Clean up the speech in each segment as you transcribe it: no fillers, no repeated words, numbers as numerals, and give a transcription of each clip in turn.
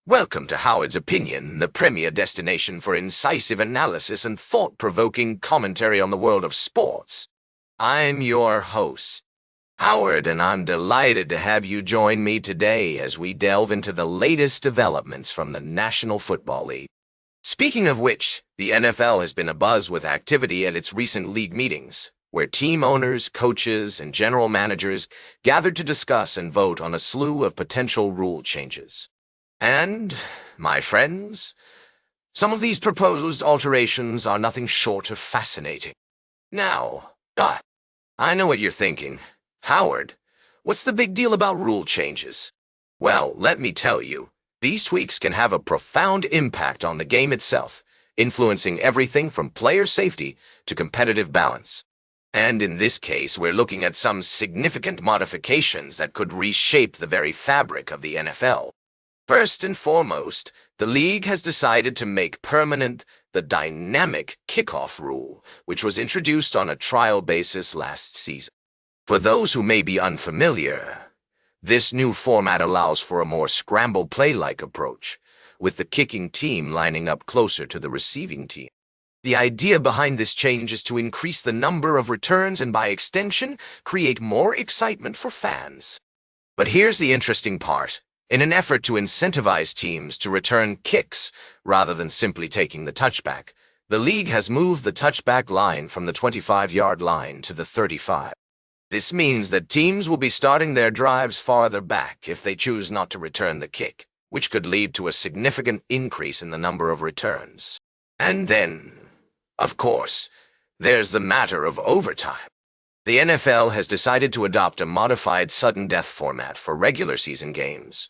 Welcome to Howard's Opinion, the premier destination for incisive analysis and thought-provoking commentary on the world of sports. I'm your host, Howard, and I'm delighted to have you join me today as we delve into the latest developments from the National Football League. Speaking of which, the NFL has been abuzz with activity at its recent league meetings, where team owners, coaches, and general managers gathered to discuss and vote on a slew of potential rule changes. And, my friends, some of these proposed alterations are nothing short of fascinating. Now, I know what you're thinking. Howard, what's the big deal about rule changes? Well, let me tell you, these tweaks can have a profound impact on the game itself, influencing everything from player safety to competitive balance. And in this case, we're looking at some significant modifications that could reshape the very fabric of the NFL. First and foremost, the league has decided to make permanent the dynamic kickoff rule, which was introduced on a trial basis last season. For those who may be unfamiliar, this new format allows for a more scramble play-like approach, with the kicking team lining up closer to the receiving team. The idea behind this change is to increase the number of returns and, by extension, create more excitement for fans. But here's the interesting part. In an effort to incentivize teams to return kicks rather than simply taking the touchback, the league has moved the touchback line from the 25-yard line to the 35. This means that teams will be starting their drives farther back if they choose not to return the kick, which could lead to a significant increase in the number of returns. And then, of course, there's the matter of overtime. The NFL has decided to adopt a modified sudden death format for regular season games,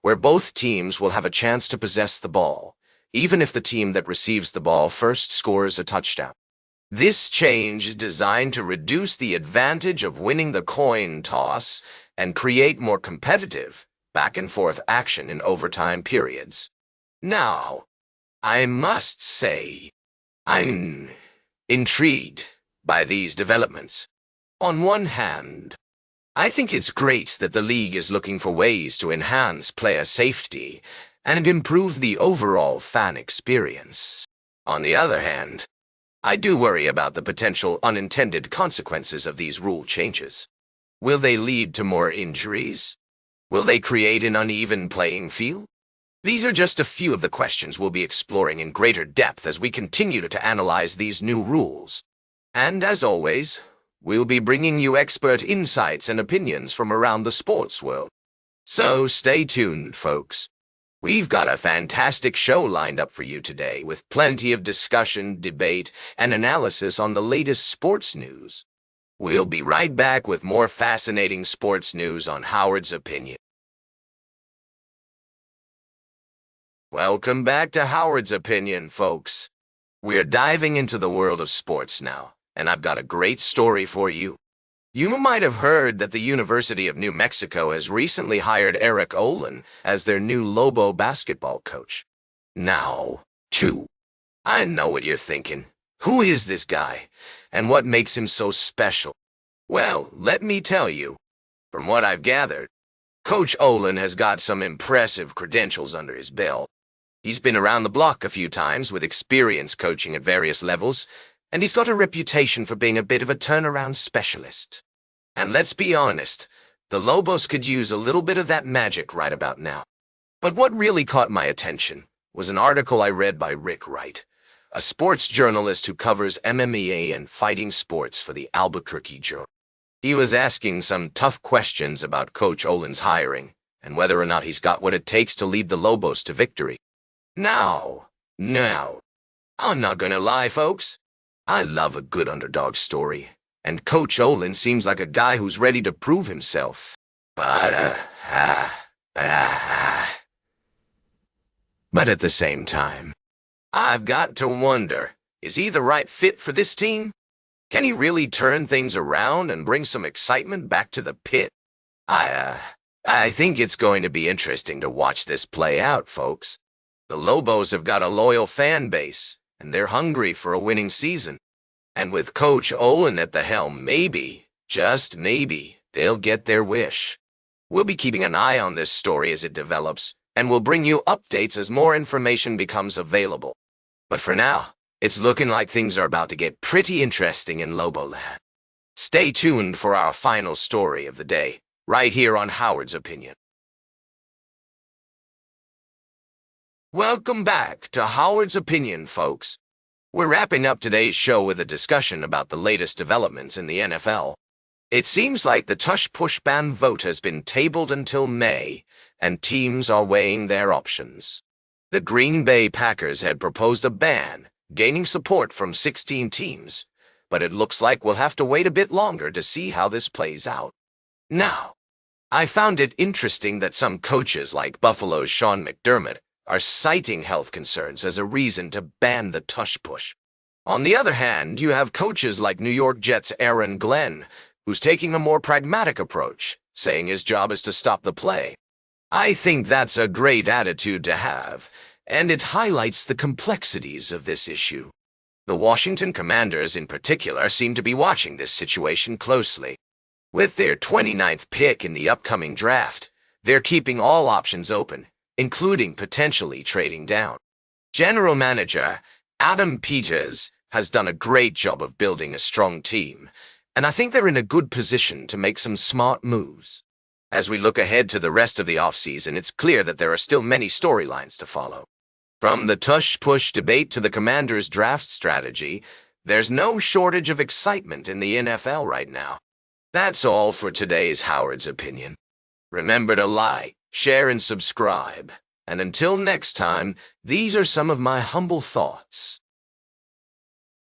where both teams will have a chance to possess the ball, even if the team that receives the ball first scores a touchdown. This change is designed to reduce the advantage of winning the coin toss and create more competitive, back-and-forth action in overtime periods. Now, I must say, I'm intrigued by these developments. On one hand, I think it's great that the league is looking for ways to enhance player safety and improve the overall fan experience. On the other hand, I do worry about the potential unintended consequences of these rule changes. Will they lead to more injuries? Will they create an uneven playing field? These are just a few of the questions we'll be exploring in greater depth as we continue to analyze these new rules. And as always, we'll be bringing you expert insights and opinions from around the sports world. So stay tuned, folks. We've got a fantastic show lined up for you today with plenty of discussion, debate, and analysis on the latest sports news. We'll be right back with more fascinating sports news on Howard's Opinion. Welcome back to Howard's Opinion, folks. We're diving into the world of sports now, and I've got a great story for you. You might have heard that the University of New Mexico has recently hired Eric Olen as their new Lobo basketball coach. Now, I know what you're thinking. Who is this guy, and what makes him so special? Well, let me tell you. From what I've gathered, Coach Olen has got some impressive credentials under his belt. He's been around the block a few times with experience coaching at various levels, and he's got a reputation for being a bit of a turnaround specialist. And let's be honest, the Lobos could use a little bit of that magic right about now. But what really caught my attention was an article I read by Rick Wright, a sports journalist who covers MMA and fighting sports for the Albuquerque Journal. He was asking some tough questions about Coach Olen's hiring and whether or not he's got what it takes to lead the Lobos to victory. Now, I'm not gonna lie, folks. I love a good underdog story, and Coach Olen seems like a guy who's ready to prove himself. But at the same time, I've got to wonder, is he the right fit for this team? Can he really turn things around and bring some excitement back to the pit? I think it's going to be interesting to watch this play out, folks. The Lobos have got a loyal fan base, and they're hungry for a winning season. And with Coach Olen at the helm, maybe, just maybe, they'll get their wish. We'll be keeping an eye on this story as it develops, and we'll bring you updates as more information becomes available. But for now, it's looking like things are about to get pretty interesting in Lobo land. Stay tuned for our final story of the day, right here on Howard's Opinion. Welcome back to Howard's Opinion, folks. We're wrapping up today's show with a discussion about the latest developments in the NFL. It seems like the tush-push ban vote has been tabled until May, and teams are weighing their options. The Green Bay Packers had proposed a ban, gaining support from 16 teams, but it looks like we'll have to wait a bit longer to see how this plays out. Now, I found it interesting that some coaches like Buffalo's Sean McDermott are citing health concerns as a reason to ban the tush-push. On the other hand, you have coaches like New York Jets' Eric Olen, who's taking a more pragmatic approach, saying his job is to stop the play. I think that's a great attitude to have, and it highlights the complexities of this issue. The Washington Commanders in particular seem to be watching this situation closely. With their 29th pick in the upcoming draft, they're keeping all options open, including potentially trading down. General Manager Adam Peters has done a great job of building a strong team, and I think they're in a good position to make some smart moves. As we look ahead to the rest of the offseason, it's clear that there are still many storylines to follow. From the tush-push debate to the Commanders' draft strategy, there's no shortage of excitement in the NFL right now. That's all for today's Howard's Opinion. Remember to like, share, and subscribe. And until next time, these are some of my humble thoughts.